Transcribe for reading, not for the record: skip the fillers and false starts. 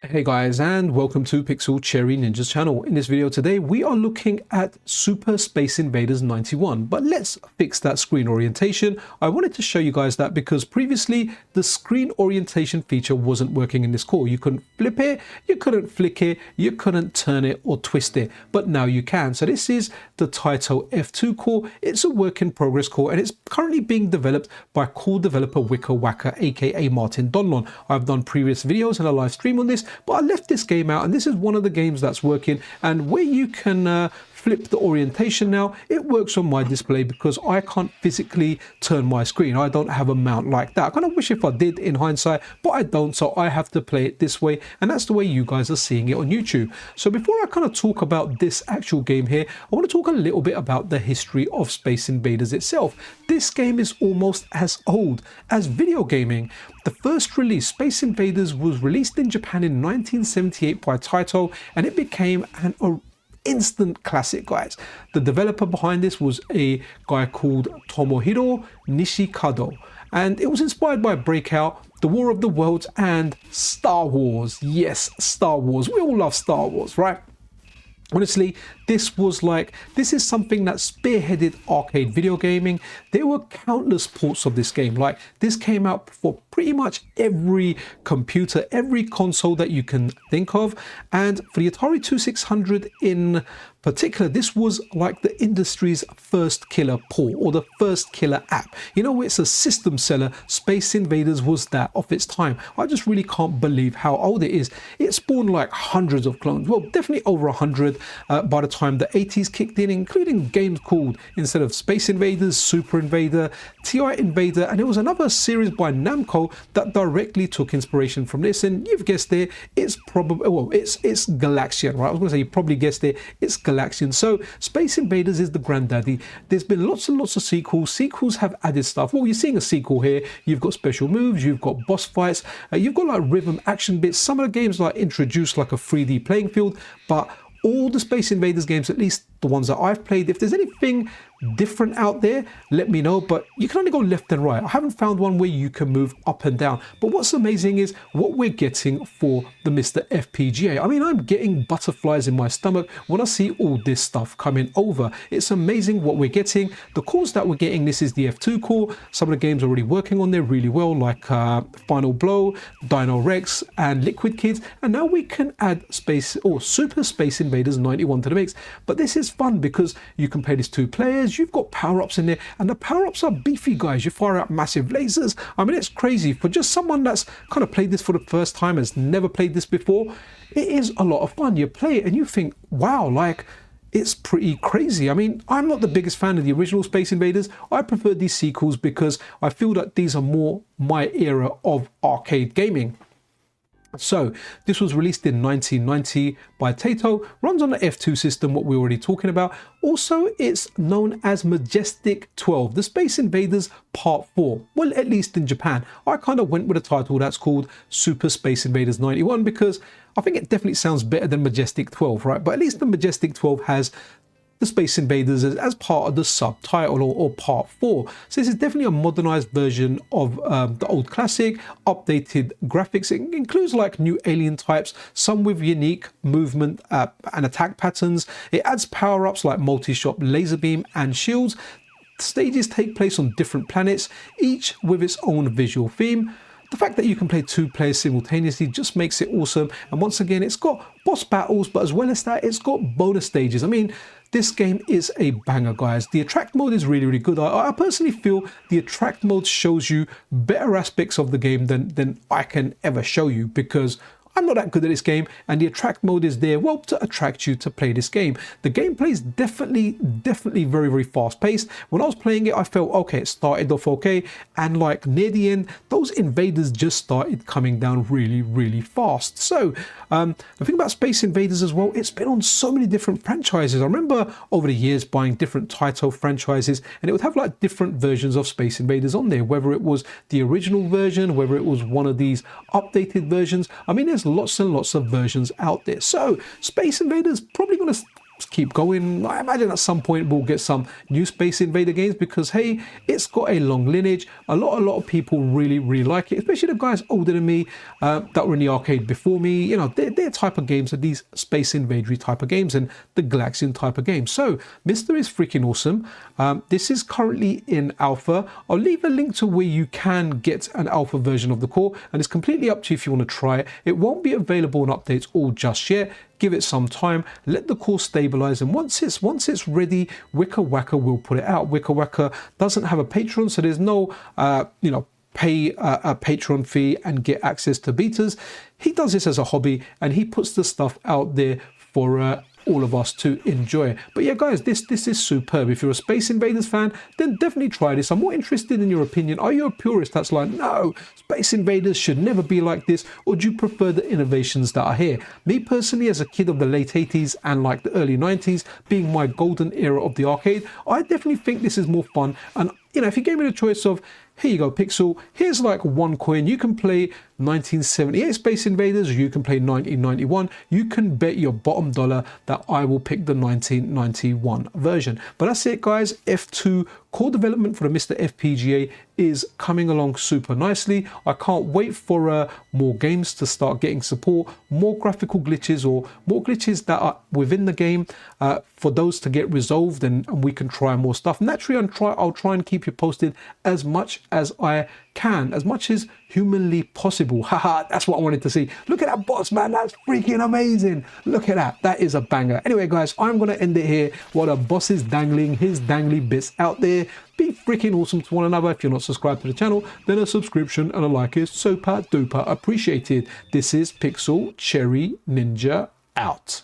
Hey guys, and welcome to Pixel Cherry Ninja's channel. In this video today we are looking at Super Space Invaders 91, but let's fix that screen orientation. I wanted to show you guys that because previously the screen orientation feature wasn't working in this core. You couldn't flip it, you couldn't flick it, you couldn't turn it or twist it, but now you can. So this is the Taito F2 core. It's a work in progress core and it's currently being developed by core developer Wicker Wacker, aka Martin Donlon. I've done previous videos and a live stream on this, but I left this game out and this is one of the games that's working, and where you can flip the orientation now, it works on my display because I can't physically turn my screen. I don't have a mount like that. I kind of wish if I did in hindsight, but I don't, so I have to play it this way, and that's the way you guys are seeing it on YouTube. So before I kind of talk about this actual game here, I want to talk a little bit about the history of Space Invaders itself. This game is almost as old as video gaming. The first release, Space Invaders, was released in Japan in 1978 by Taito, and it became an instant classic, guys. The developer behind this was a guy called Tomohiro Nishikado, and it was inspired by Breakout, The War of the Worlds, and Star Wars. Yes, Star Wars. We all love Star Wars, right? Honestly, this is something that spearheaded arcade video gaming. There were countless ports of this game. Like, this came out for pretty much every computer, every console that you can think of. And for the Atari 2600 in particular, this was like the industry's first killer port, or the first killer app. You know, it's a system seller. Space Invaders was that of its time. I just really can't believe how old it is. It spawned like hundreds of clones. Well, definitely over 100 by the time the 80s kicked in, including games called, instead of Space Invaders, Super Invader, TI Invader, and there was another series by Namco that directly took inspiration from this. And you've guessed it, it's probably, well, it's Galaxian, right? I was going to say you probably guessed it, it's Galaxian. So Space Invaders is the granddaddy. There's been lots and lots of sequels. Sequels have added stuff. Well, you're seeing a sequel here. You've got special moves, you've got boss fights, you've got like rhythm action bits. Some of the games like introduce like a 3D playing field, but all the Space Invaders games, at least the ones that I've played, if there's anything different out there, let me know, but you can only go left and right. I haven't found one where you can move up and down. But what's amazing is what we're getting for the MiSTer FPGA. I mean, I'm getting butterflies in my stomach when I see all this stuff coming over. It's amazing what we're getting. The cores that we're getting, this is the F2 core. Some of the games are already working on there really well, like Final Blow, Dino Rex, and Liquid Kids. And now we can add Super Space Invaders 91 to the mix. But this is fun because you can play this 2 players. You've got power-ups in there, and the power-ups are beefy, guys. You fire out massive lasers. I mean, it's crazy. For just someone that's kind of played this for the first time, has never played this before, it is a lot of fun. You play it and you think, wow, like, it's pretty crazy. I mean, I'm not the biggest fan of the original Space Invaders. I prefer these sequels because I feel that these are more my era of arcade gaming. So this was released in 1990 by Taito, runs on the F2 system, what we're already talking about. Also, it's known as Majestic 12, the Space Invaders Part 4. Well, at least in Japan. I kind of went with a title that's called Super Space Invaders 91 because I think it definitely sounds better than Majestic 12, right? But at least the Majestic 12 has the Space Invaders as part of the subtitle, or part 4. So this is definitely a modernized version of the old classic, updated graphics. It includes like new alien types, some with unique movement and attack patterns. It adds power-ups like multi-shot laser beam and shields. Stages take place on different planets, each with its own visual theme. The fact that you can play 2 players simultaneously just makes it awesome. And once again, it's got boss battles, but as well as that, it's got bonus stages. I mean, this game is a banger, guys. The attract mode is really, really good. I personally feel the attract mode shows you better aspects of the game than I can ever show you, because I'm not that good at this game, and the attract mode is there, well, to attract you to play this game. The gameplay is definitely very, very fast paced. When I was playing it, I felt, okay, it started off okay, and like near the end, those invaders just started coming down really, really fast. So the thing about Space Invaders as well, it's been on so many different franchises. I remember over the years buying different Taito franchises, and it would have like different versions of Space Invaders on there, whether it was the original version, whether it was one of these updated versions. I mean, there's lots and lots of versions out there. So Space Invaders probably going to keep going. I imagine at some point we'll get some new Space Invader games because, hey, it's got a long lineage. A lot of people really like it, especially the guys older than me that were in the arcade before me. You know, their type of games are these Space Invader type of games and the Galaxian type of games. So MiSTer is freaking awesome. This is currently in alpha. I'll leave a link to where you can get an alpha version of the core, and it's completely up to you if you want to try it. It won't be available in updates all just yet. Give it some time, let the core stabilize, and once it's ready, WikaWaka will put it out. WikaWaka doesn't have a Patreon, so there's no pay a Patreon fee and get access to betas. He does this as a hobby, and he puts the stuff out there for all of us to enjoy. But yeah, guys, this is superb. If you're a Space Invaders fan, then definitely try this. I'm more interested in your opinion. Are you a purist that's like, no, Space Invaders should never be like this, or do you prefer the innovations that are here? Me personally, as a kid of the late 80s and like the early 90s, being my golden era of the arcade, I definitely think this is more fun. And you know, if you gave me the choice of, here you go, Pixel, here's like one coin, you can play 1978 Space Invaders, or you can play 1991, you can bet your bottom dollar that I will pick the 1991 version. But that's it, guys. F2 core development for the MiSTer FPGA is coming along super nicely. I can't wait for more games to start getting support, more graphical glitches, or more glitches that are within the game for those to get resolved, and we can try more stuff. Naturally, I'll try and keep you posted as much as I can, as much as humanly possible. Haha, that's what I wanted to see. Look at that boss, man. That's freaking amazing. Look at that. That is a banger. Anyway, guys, I'm going to end it here while the boss is dangling his dangly bits out there. Be freaking awesome to one another. If you're not subscribed to the channel, then a subscription and a like is super duper appreciated. This is Pixel Cherry Ninja out.